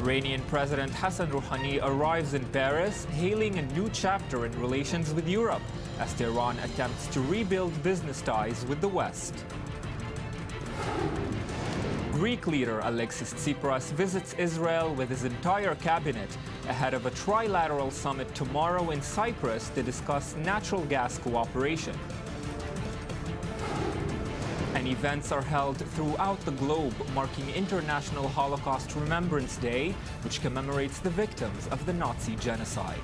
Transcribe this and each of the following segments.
Iranian President Hassan Rouhani arrives in Paris, hailing a new chapter in relations with Europe as Tehran attempts to rebuild business ties with the West. Greek leader Alexis Tsipras visits Israel with his entire cabinet ahead of a trilateral summit tomorrow in Cyprus to discuss natural gas cooperation. And events are held throughout the globe marking International Holocaust Remembrance Day, which commemorates the victims of the Nazi genocide.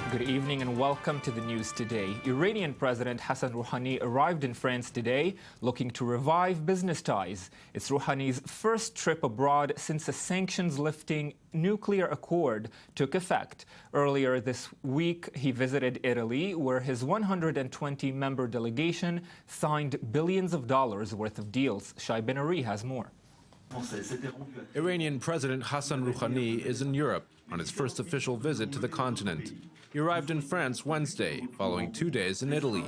Good evening and welcome to the news today. Iranian President Hassan Rouhani arrived in France today, looking to revive business ties. It's Rouhani's first trip abroad since a sanctions-lifting nuclear accord took effect. Earlier this week, he visited Italy, where his 120-member delegation signed billions of dollars worth of deals. Shai Ben Ari has more. Iranian President Hassan Rouhani is in Europe on his first official visit to the continent. He arrived in France Wednesday, following 2 days in Italy.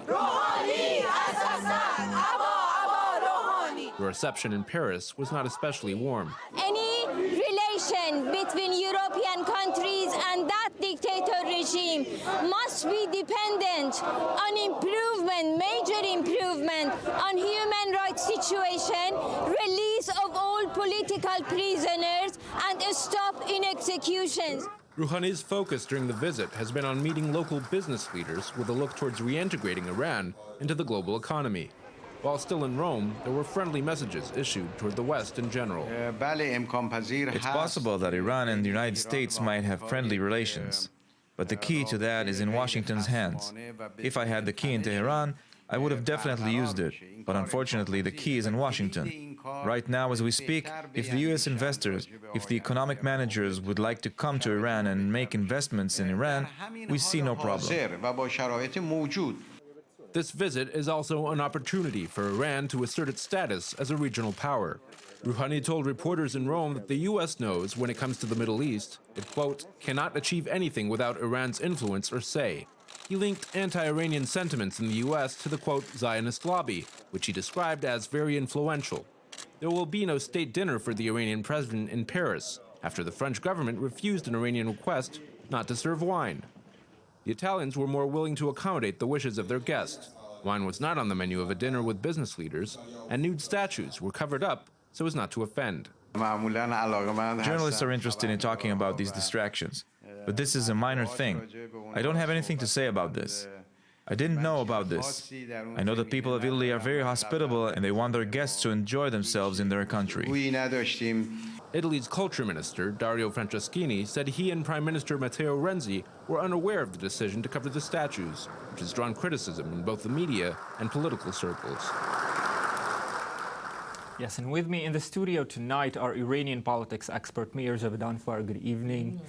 The reception in Paris was not especially warm. Any relation between European countries and that dictator regime must be dependent on improvement, major improvement on human rights situation, release of all political prisoners, and a stop in executions. Rouhani's focus during the visit has been on meeting local business leaders with a look towards reintegrating Iran into the global economy. While still in Rome, there were friendly messages issued toward the West in general. It's possible that Iran and the United States might have friendly relations, but the key to that is in Washington's hands. If I had the key in Tehran, I would have definitely used it, but unfortunately the key is in Washington. Right now, as we speak, if the U.S. investors, if the economic managers would like to come to Iran and make investments in Iran, we see no problem. This visit is also an opportunity for Iran to assert its status as a regional power. Rouhani told reporters in Rome that the U.S. knows when it comes to the Middle East, it, quote, cannot achieve anything without Iran's influence or say. He linked anti-Iranian sentiments in the U.S. to the, quote, Zionist lobby, which he described as very influential. There will be no state dinner for the Iranian president in Paris after the French government refused an Iranian request not to serve wine. The Italians were more willing to accommodate the wishes of their guests. Wine was not on the menu of a dinner with business leaders, and nude statues were covered up so as not to offend. Journalists are interested in talking about these distractions, but this is a minor thing. I don't have anything to say about this. I didn't know about this. I know the people of Italy are very hospitable and they want their guests to enjoy themselves in their country. Italy's culture minister, Dario Franceschini, said he and Prime Minister Matteo Renzi were unaware of the decision to cover the statues, which has drawn criticism in both the media and political circles. Yes, and with me in the studio tonight are Iranian politics expert Meir Javedanfar, good evening,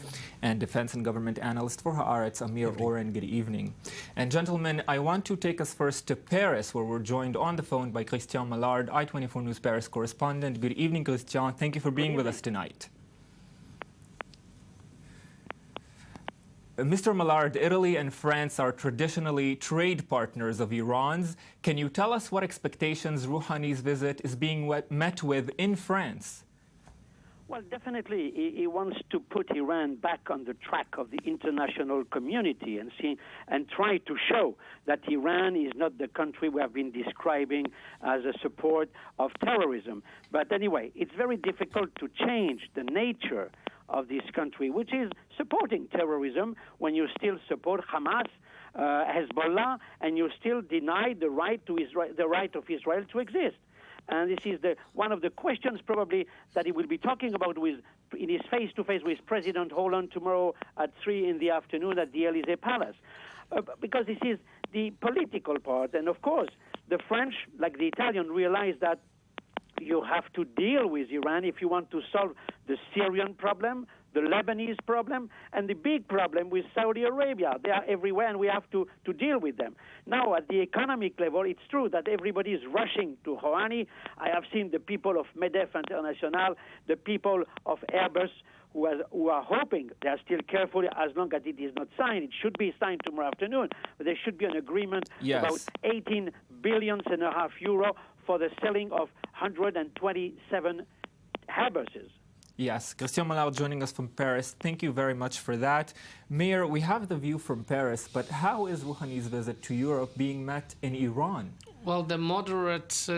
and defense and government analyst for Haaretz, Amir Oren, good evening. And gentlemen, I want to take us first to Paris, where we're joined on the phone by Christian Mallard, I24 News Paris correspondent. Good evening, Christian. Thank you for being with us tonight. Mr. Mallard, Italy and France are traditionally trade partners of Iran's. Can you tell us what expectations Rouhani's visit is being met with in France? Well, definitely, he wants to put Iran back on the track of the international community and try to show that Iran is not the country we have been describing as a support of terrorism. But anyway, it's very difficult to change the nature of this country, which is supporting terrorism when you still support Hamas, Hezbollah, and you still deny the right to Israel, the right of Israel to exist. And this is one of the questions probably that he will be talking about in his face-to-face with President Hollande tomorrow at 3 in the afternoon at the Élysée Palace. Because this is the political part. And of course, the French, like the Italian, realize that you have to deal with Iran if you want to solve the Syrian problem, the Lebanese problem, and the big problem with Saudi Arabia. They are everywhere, and we have to deal with them. Now, at the economic level, it's true that everybody is rushing to Rouhani. I have seen the people of MEDEF International, the people of Airbus, who are hoping, they are still careful as long as it is not signed. It should be signed tomorrow afternoon, but there should be an agreement about 18.5 billion euro for the selling of 127 Airbuses. Yes, Christian Mallard joining us from Paris. Thank you very much for that. Mayor, we have the view from Paris, but how is Rouhani's visit to Europe being met in Iran? Well, the moderate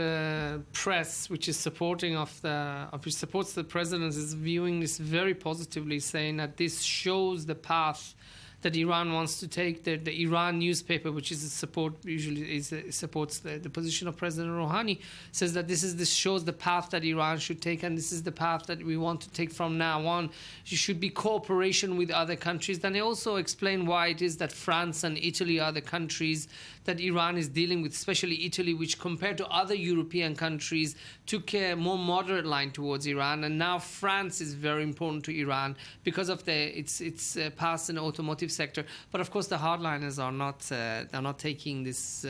press, which supports the president, is viewing this very positively, saying that this shows the path that Iran wants to take. The Iran newspaper, which supports the position of President Rouhani, says that this shows the path that Iran should take, and this is the path that we want to take from now on. It should be cooperation with other countries. Then they also explain why it is that France and Italy are the countries that Iran is dealing with, especially Italy, which compared to other European countries took a more moderate line towards Iran, and now France is very important to Iran because of its past in the automotive sector. But of course, the hardliners are not taking this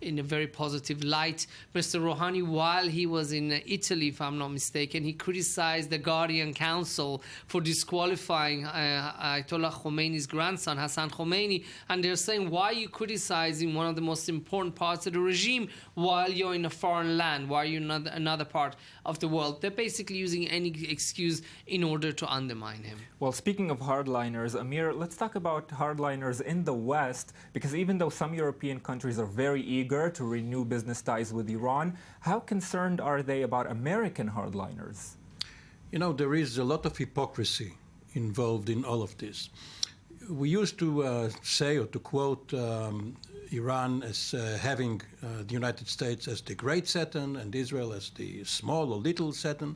in a very positive light. Mr. Rouhani, while he was in Italy, if I'm not mistaken, he criticized the Guardian Council for disqualifying Ayatollah Khomeini's grandson, Hassan Khomeini, and they're saying, why are you criticizing one of the most important parts of the regime while you're in a foreign land, while you're in another part of the world? They're basically using any excuse in order to undermine him. Well, speaking of hardliners, Amir, let's talk about hardliners in the West, because even though some European countries are very eager to renew business ties with Iran, how concerned are they about American hardliners? You know, there is a lot of hypocrisy involved in all of this. We used to say, or to quote, Iran as having the United States as the great Satan and Israel as the small or little Satan.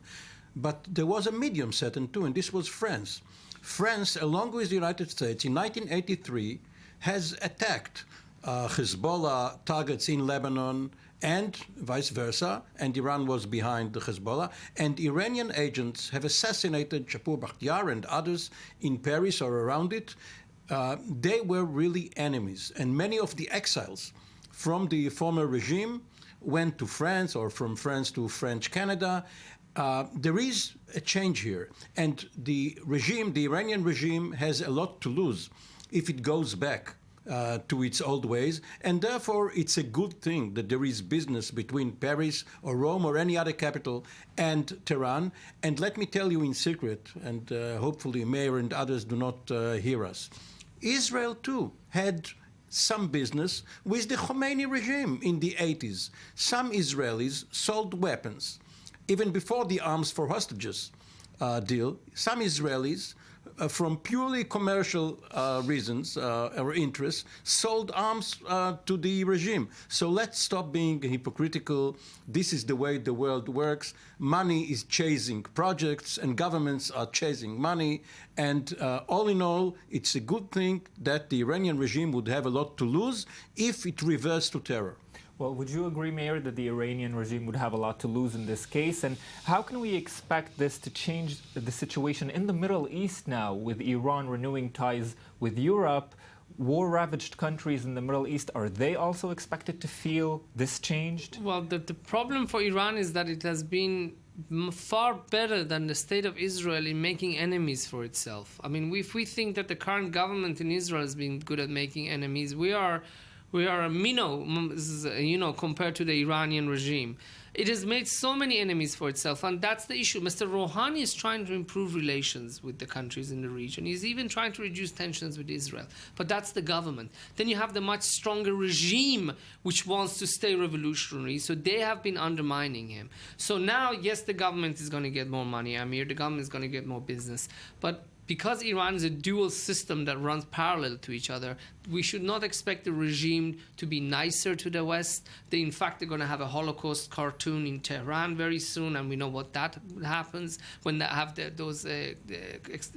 But there was a medium Satan too, and this was France. France, along with the United States, in 1983, has attacked Hezbollah targets in Lebanon and vice versa, and Iran was behind the Hezbollah. And Iranian agents have assassinated Shapur Bakhtiar and others in Paris or around it. They were really enemies, and many of the exiles from the former regime went to France, or from France to French Canada. There is a change here, and the Iranian regime has a lot to lose if it goes back to its old ways, and therefore it's a good thing that there is business between Paris or Rome or any other capital and Tehran. And let me tell you in secret, and hopefully Mayor and others do not hear us, Israel too had some business with the Khomeini regime in the 80s. Some Israelis sold weapons. Even before the arms for hostages deal, some Israelis, from purely commercial reasons or interests, sold arms to the regime. So let's stop being hypocritical. This is the way the world works. Money is chasing projects, and governments are chasing money. And all in all, it's a good thing that the Iranian regime would have a lot to lose if it reverts to terror. Well, would you agree, Mayor, that the Iranian regime would have a lot to lose in this case? And how can we expect this to change the situation in the Middle East now, with Iran renewing ties with Europe? War-ravaged countries in the Middle East, are they also expected to feel this changed? Well, the problem for Iran is that it has been far better than the state of Israel in making enemies for itself. I mean, if we think that the current government in Israel has been good at making enemies, we are a minnow, compared to the Iranian regime. It has made so many enemies for itself, and that's the issue. Mr. Rouhani is trying to improve relations with the countries in the region. He's even trying to reduce tensions with Israel, but that's the government. Then you have the much stronger regime, which wants to stay revolutionary, so they have been undermining him. So now, yes, the government is going to get more money, Amir, the government is going to get more business, but because Iran is a dual system that runs parallel to each other, we should not expect the regime to be nicer to the West. In fact, they're going to have a Holocaust cartoon in Tehran very soon, and we know what that happens when they have those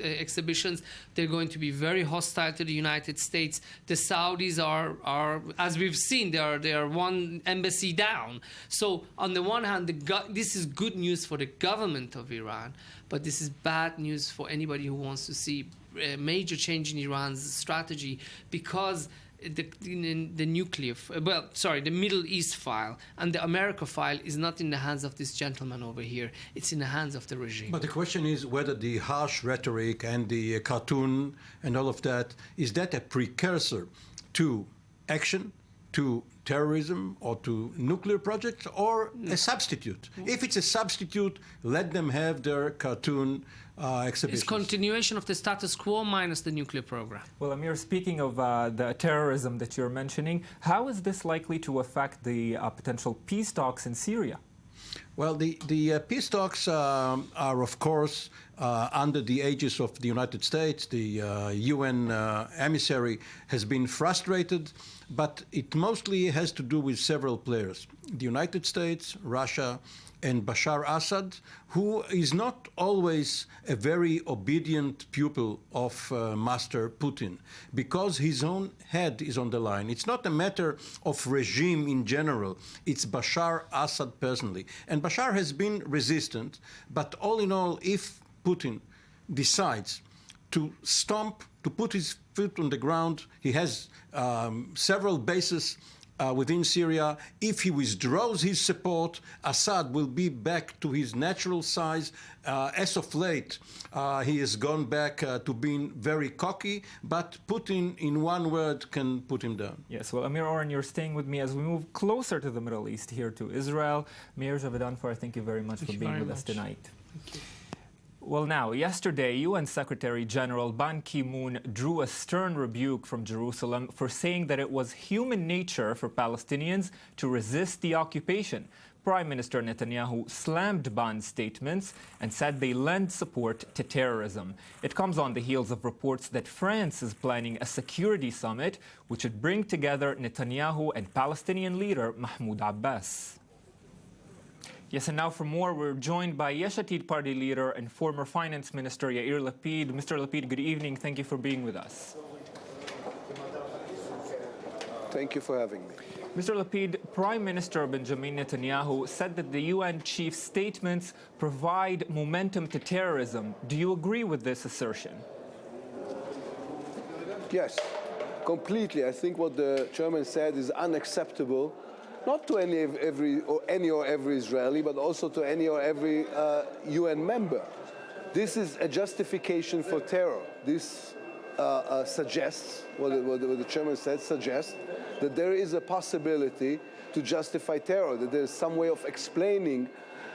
exhibitions. They're going to be very hostile to the United States. The Saudis are as we've seen, they are one embassy down. So on the one hand, this is good news for the government of Iran, but this is bad news for anybody who wants to see a major change in Iran's strategy, because the nuclear, the Middle East file, and the America file is not in the hands of this gentleman over here. It's in the hands of the regime. But the question is whether the harsh rhetoric and the cartoon and all of that, is that a precursor to action, to terrorism, or to nuclear projects, or a substitute? If it's a substitute, let them have their cartoon exhibitions. It's continuation of the status quo minus the nuclear program. Well, Amir, speaking of the terrorism that you're mentioning, how is this likely to affect the potential peace talks in Syria? Well, the peace talks are, of course, under the aegis of the United States. The UN emissary has been frustrated, but it mostly has to do with several players. The United States, Russia, and Bashar Assad, who is not always a very obedient pupil of Master Putin, because his own head is on the line. It's not a matter of regime in general, it's Bashar Assad personally. And Bashar has been resistant, but all in all, if Putin decides to put his foot on the ground, he has several bases within Syria. If he withdraws his support, Assad will be back to his natural size. As of late, he has gone back to being very cocky, but Putin, in one word, can put him down. Yes, well, Amir Oren, you're staying with me as we move closer to the Middle East, here to Israel. Meir Javedanfar, thank you very much for being with us tonight. Thank you. Well, now, yesterday, UN Secretary General Ban Ki-moon drew a stern rebuke from Jerusalem for saying that it was human nature for Palestinians to resist the occupation. Prime Minister Netanyahu slammed Ban's statements and said they lend support to terrorism. It comes on the heels of reports that France is planning a security summit which would bring together Netanyahu and Palestinian leader Mahmoud Abbas. Yes, and now for more, we're joined by Yesh Atid party leader and former finance minister Yair Lapid. Mr. Lapid, good evening. Thank you for being with us. Thank you for having me. Mr. Lapid, Prime Minister Benjamin Netanyahu said that the UN chief's statements provide momentum to terrorism. Do you agree with this assertion? Yes, completely. I think what the chairman said is unacceptable. Not to any or every Israeli, but also to any or every UN member. This is a justification for terror. This suggests, what the chairman said, suggests that there is a possibility to justify terror, that there's some way of explaining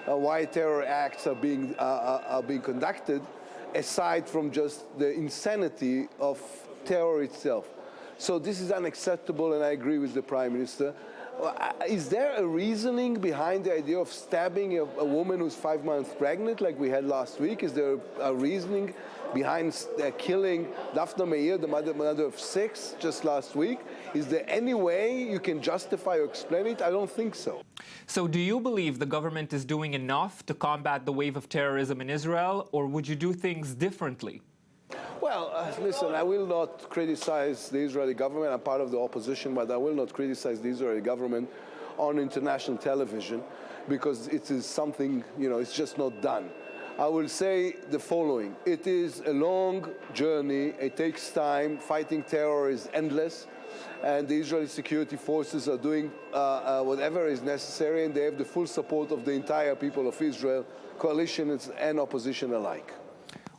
why terror acts are being conducted, aside from just the insanity of terror itself. So this is unacceptable, and I agree with the Prime Minister. Is there a reasoning behind the idea of stabbing a woman who's 5 months pregnant, like we had last week? Is there a reasoning behind killing Daphne Meir, the mother of 6, just last week? Is there any way you can justify or explain it? I don't think so. So do you believe the government is doing enough to combat the wave of terrorism in Israel, or would you do things differently? Well, listen, I will not criticize the Israeli government. I'm part of the opposition, but I will not criticize the Israeli government on international television because it is something, it's just not done. I will say the following. It is a long journey. It takes time. Fighting terror is endless. And the Israeli security forces are doing whatever is necessary, and they have the full support of the entire people of Israel, coalition and opposition alike.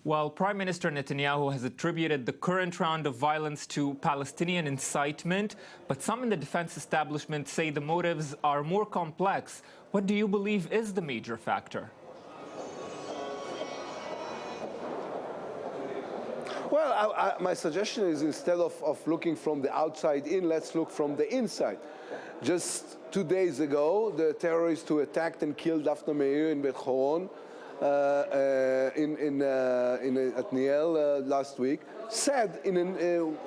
Well, Prime Minister Netanyahu has attributed the current round of violence to Palestinian incitement, but some in the defense establishment say the motives are more complex. What do you believe is the major factor? Well, my suggestion is instead of looking from the outside in, let's look from the inside. Just 2 days ago, the terrorists who attacked and killed Daphne Meir in Beit Horon, at Niel last week, said in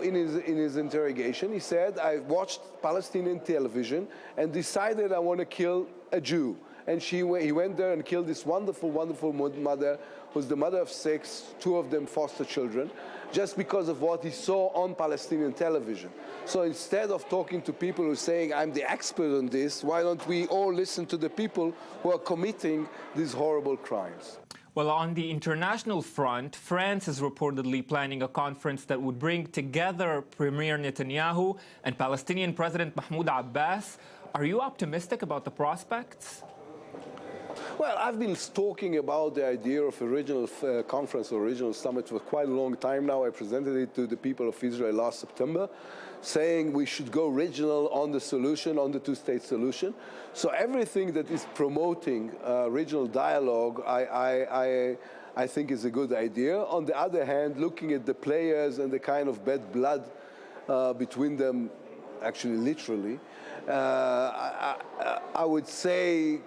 his interrogation, he said, I watched Palestinian television and decided I want to kill a Jew. And he went there and killed this wonderful, wonderful mother, who's the mother of 6, 2 of them foster children, just because of what he saw on Palestinian television. So instead of talking to people who are saying, I'm the expert on this, why don't we all listen to the people who are committing these horrible crimes? Well, on the international front, France is reportedly planning a conference that would bring together Premier Netanyahu and Palestinian President Mahmoud Abbas. Are you optimistic about the prospects? Well, I've been talking about the idea of a regional conference or regional summit for quite a long time now. I presented it to the people of Israel last September, saying we should go regional on the solution, on the two-state solution. So everything that is promoting regional dialogue, I think is a good idea. On the other hand, looking at the players and the kind of bad blood between them, actually literally, I would say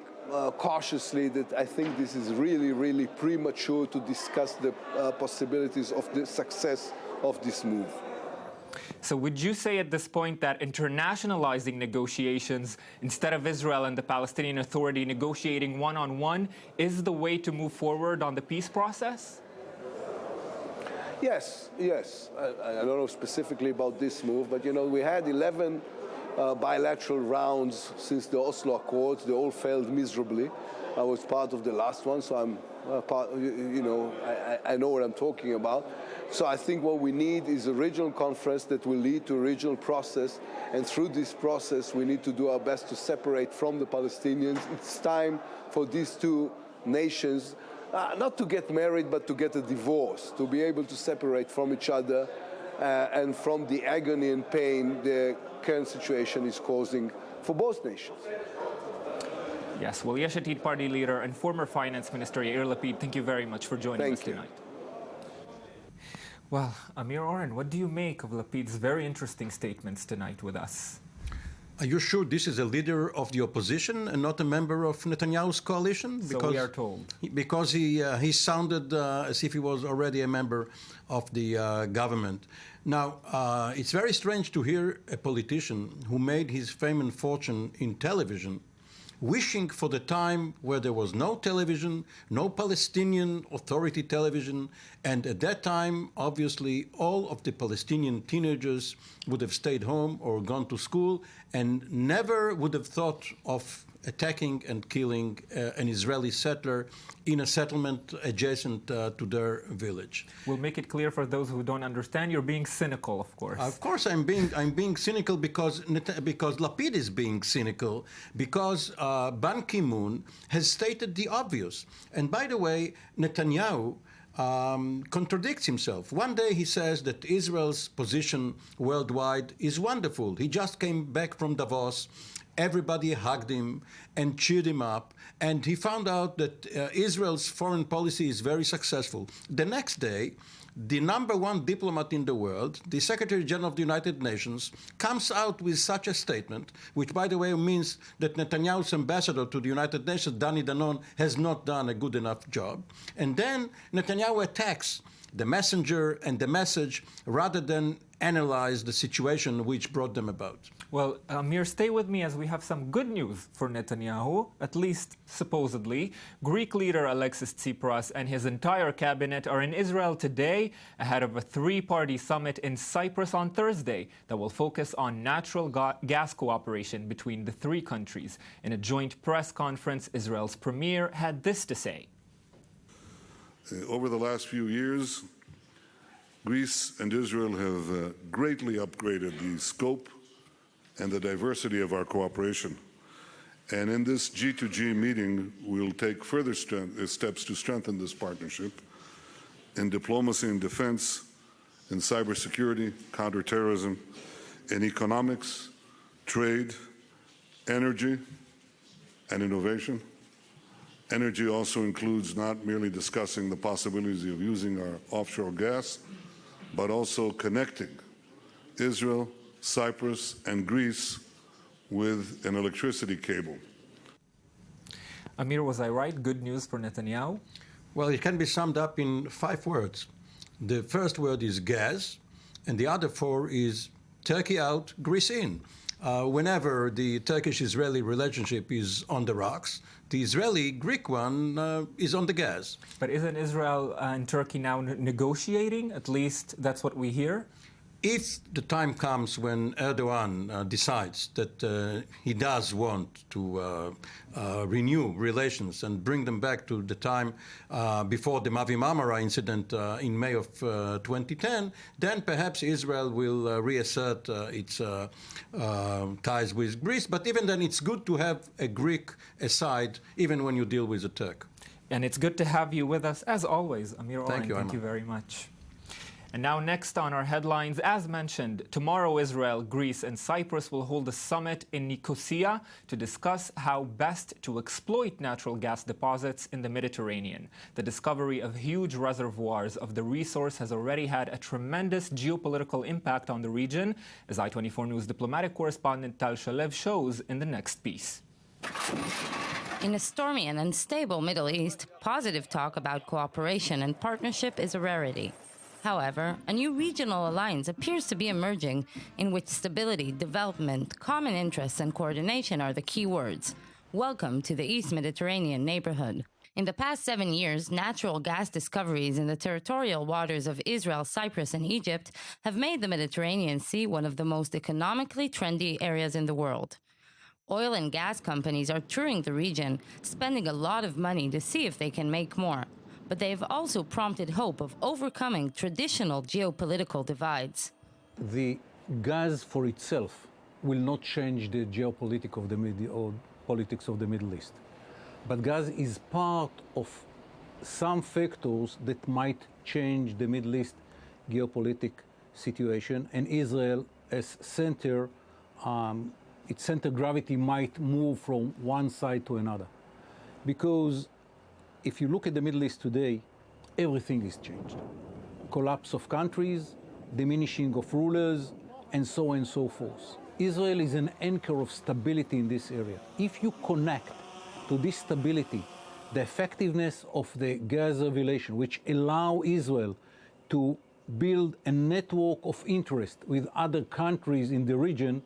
cautiously that I think this is really, really premature to discuss the possibilities of the success of this move. So would you say at this point that internationalizing negotiations instead of Israel and the Palestinian Authority negotiating one-on-one is the way to move forward on the peace process? Yes. I don't know specifically about this move, but we had 11 bilateral rounds since the Oslo Accords. They all failed miserably. I was part of the last one, so I'm I know what I'm talking about. So I think what we need is a regional conference that will lead to a regional process, and through this process we need to do our best to separate from the Palestinians. It's time for these two nations not to get married but to get a divorce, to be able to separate from each other and from the agony and pain the current situation is causing for both nations. Yes, well, Yesh Atid party leader and former finance minister Yair Lapid, thank you very much for joining us tonight. Well, Amir Oren, what do you make of Lapid's very interesting statements tonight with us? Are you sure this is a leader of the opposition and not a member of Netanyahu's coalition? Because, so we are told. Because he sounded as if he was already a member of the government. Now, it's very strange to hear a politician who made his fame and fortune in television wishing for the time where there was no television, no Palestinian Authority television, and at that time, obviously, all of the Palestinian teenagers would have stayed home or gone to school and never would have thought of attacking and killing an Israeli settler in a settlement adjacent to their village. We'll make it clear for those who don't understand. You're being cynical, of course. Of course, I'm being cynical because Lapid is being cynical, because Ban Ki-moon has stated the obvious. And by the way, Netanyahu contradicts himself. One day he says that Israel's position worldwide is wonderful. He just came back from Davos. Everybody hugged him and cheered him up, and he found out that Israel's foreign policy is very successful. The next day, the #1 diplomat in the world, the Secretary General of the United Nations, comes out with such a statement, which, by the way, means that Netanyahu's ambassador to the United Nations, Dani Danon, has not done a good enough job. And then Netanyahu attacks the messenger and the message rather than analyze the situation which brought them about. Well, Amir, stay with me as we have some good news for Netanyahu, at least supposedly. Greek leader Alexis Tsipras and his entire cabinet are in Israel today ahead of a three-party summit in Cyprus on Thursday that will focus on natural gas cooperation between the three countries. In a joint press conference, Israel's premier had this to say. Over the last few years, Greece and Israel have greatly upgraded the scope and the diversity of our cooperation. And in this G2G meeting, we'll take further steps to strengthen this partnership in diplomacy and defense, in cybersecurity, counterterrorism, in economics, trade, energy, and innovation. Energy also includes not merely discussing the possibilities of using our offshore gas, but also connecting Israel, Cyprus, and Greece with an electricity cable. Amir, was I right? Good news for Netanyahu? Well, it can be summed up in 5 words. The first word is gas, and the other 4 is Turkey out, Greece in. Whenever the Turkish-Israeli relationship is on the rocks, the Israeli-Greek one is on the gas. But isn't Israel and Turkey now negotiating? At least that's what we hear. If the time comes when Erdogan decides that he does want to renew relations and bring them back to the time before the Mavi Marmara incident in May of 2010, then perhaps Israel will reassert its ties with Greece. But even then, it's good to have a Greek aside, even when you deal with a Turk. And it's good to have you with us, as always, Amir Oren. Thank you, Thank you very much. And now next on our headlines, as mentioned, tomorrow Israel, Greece and Cyprus will hold a summit in Nicosia to discuss how best to exploit natural gas deposits in the Mediterranean. The discovery of huge reservoirs of the resource has already had a tremendous geopolitical impact on the region, as I-24 News diplomatic correspondent Tal Shalev shows in the next piece. In a stormy and unstable Middle East, positive talk about cooperation and partnership is a rarity. However, a new regional alliance appears to be emerging in which stability, development, common interests, and coordination are the key words. Welcome to the East Mediterranean neighborhood. In the past 7 years, natural gas discoveries in the territorial waters of Israel, Cyprus, and Egypt have made the Mediterranean Sea one of the most economically trendy areas in the world. Oil and gas companies are touring the region, spending a lot of money to see if they can make more. But they have also prompted hope of overcoming traditional geopolitical divides. The gas for itself will not change the geopolitics of the Middle East. But gas is part of some factors that might change the Middle East geopolitical situation, and Israel as center, its center gravity might move from one side to another. Because if you look at the Middle East today, everything is changed. Collapse of countries, diminishing of rulers, and so on and so forth. Israel is an anchor of stability in this area. If you connect to this stability the effectiveness of the Gaza relation, which allow Israel to build a network of interest with other countries in the region,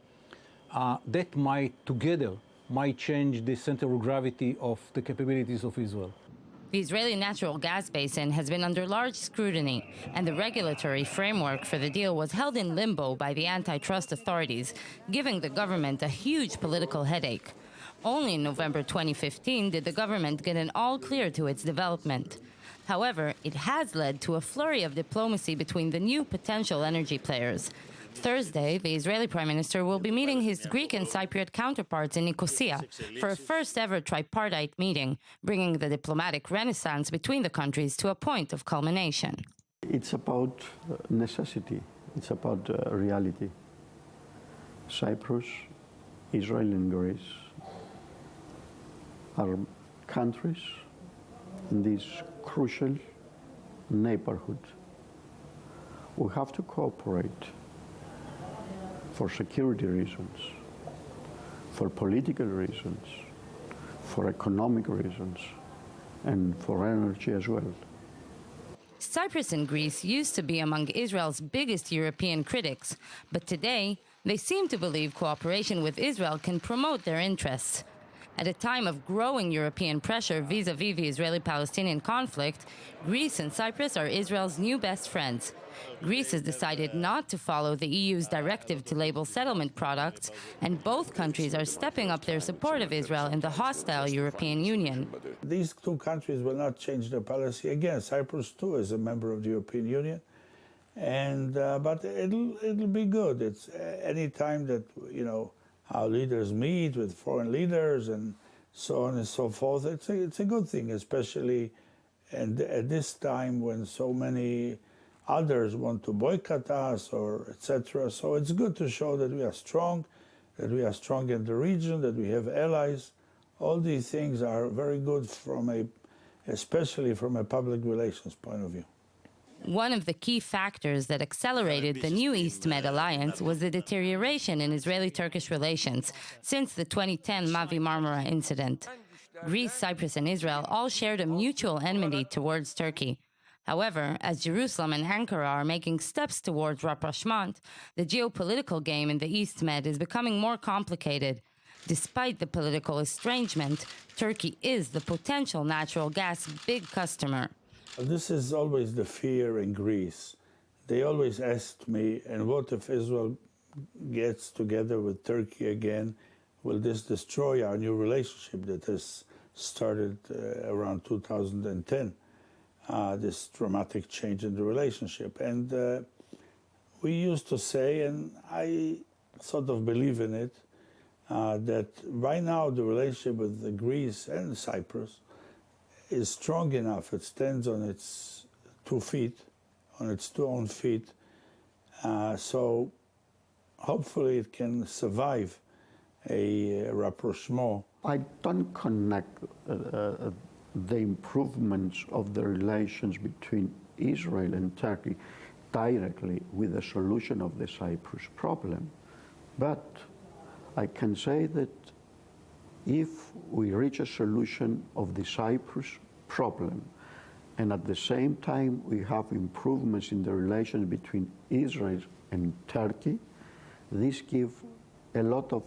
that might change the center of gravity of the capabilities of Israel. The Israeli natural gas basin has been under large scrutiny, and the regulatory framework for the deal was held in limbo by the antitrust authorities, giving the government a huge political headache. Only in November 2015 did the government get an all-clear to its development. However, it has led to a flurry of diplomacy between the new potential energy players. Thursday, the Israeli Prime Minister will be meeting his Greek and Cypriot counterparts in Nicosia for a first-ever tripartite meeting, bringing the diplomatic renaissance between the countries to a point of culmination. It's about necessity. It's about reality. Cyprus, Israel, and Greece are countries in this crucial neighborhood. We have to cooperate for security reasons, for political reasons, for economic reasons, and for energy as well. Cyprus and Greece used to be among Israel's biggest European critics, but today they seem to believe cooperation with Israel can promote their interests. At a time of growing European pressure vis-à-vis the Israeli-Palestinian conflict, Greece and Cyprus are Israel's new best friends. Greece has decided not to follow the EU's directive to label settlement products, and both countries are stepping up their support of Israel in the hostile European Union. These two countries will not change their policy. Again, Cyprus too is a member of the European Union, and but it'll be good. It's any time that our leaders meet with foreign leaders and so on and so forth. It's a good thing, especially at this time when so many others want to boycott us or etc. So it's good to show that we are strong in the region, that we have allies. All these things are very good especially from a public relations point of view. One of the key factors that accelerated the new East Med alliance was the deterioration in Israeli-Turkish relations since the 2010 Mavi Marmara incident. Greece, Cyprus, and Israel all shared a mutual enmity towards Turkey. However, as Jerusalem and Ankara are making steps towards rapprochement, the geopolitical game in the East Med is becoming more complicated. Despite the political estrangement, Turkey is the potential natural gas big customer. This is always the fear in Greece, they always asked me, and what if Israel gets together with Turkey again? Will this destroy our new relationship that has started around 2010, this dramatic change in the relationship? And we used to say, and I sort of believe in it, that right now the relationship with Greece and Cyprus is strong enough. It stands on its 2 feet, on its 2 own feet. So hopefully it can survive a rapprochement. I don't connect the improvements of the relations between Israel and Turkey directly with the solution of the Cyprus problem. But I can say that if we reach a solution of the Cyprus problem, and at the same time we have improvements in the relations between Israel and Turkey, this gives a lot of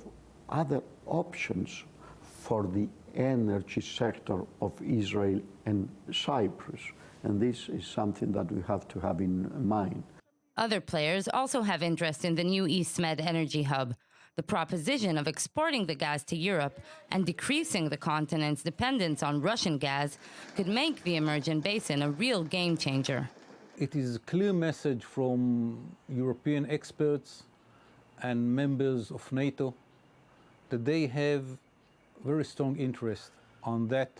other options for the energy sector of Israel and Cyprus. And this is something that we have to have in mind. Other players also have interest in the new EastMed energy hub. The proposition of exporting the gas to Europe and decreasing the continent's dependence on Russian gas could make the emergent basin a real game changer. It is a clear message from European experts and members of NATO that they have very strong interest on that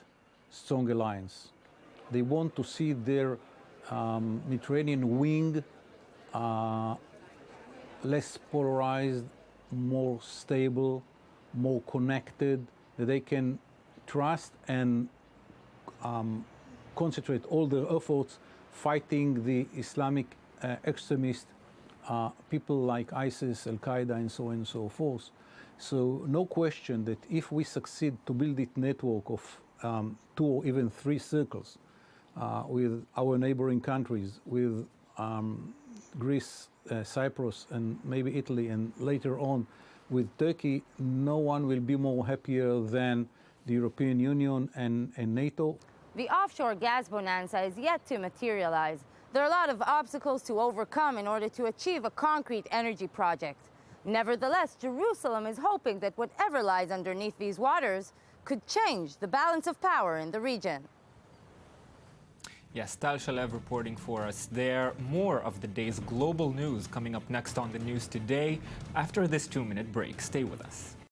strong alliance. They want to see their Mediterranean wing less polarized, more stable, more connected, that they can trust and concentrate all their efforts fighting the Islamic extremist people like ISIS, Al-Qaeda, and so on and so forth. So no question that if we succeed to build this network of 2 or even 3 circles with our neighboring countries, with Greece, Cyprus, and maybe Italy, and later on with Turkey, no one will be more happier than the European Union and NATO. The offshore gas bonanza is yet to materialize. There are a lot of obstacles to overcome in order to achieve a concrete energy project. Nevertheless, Jerusalem is hoping that whatever lies underneath these waters could change the balance of power in the region. Yes, Tal Shalev reporting for us there. More of the day's global news coming up next on the News Today after this 2-minute break. Stay with us.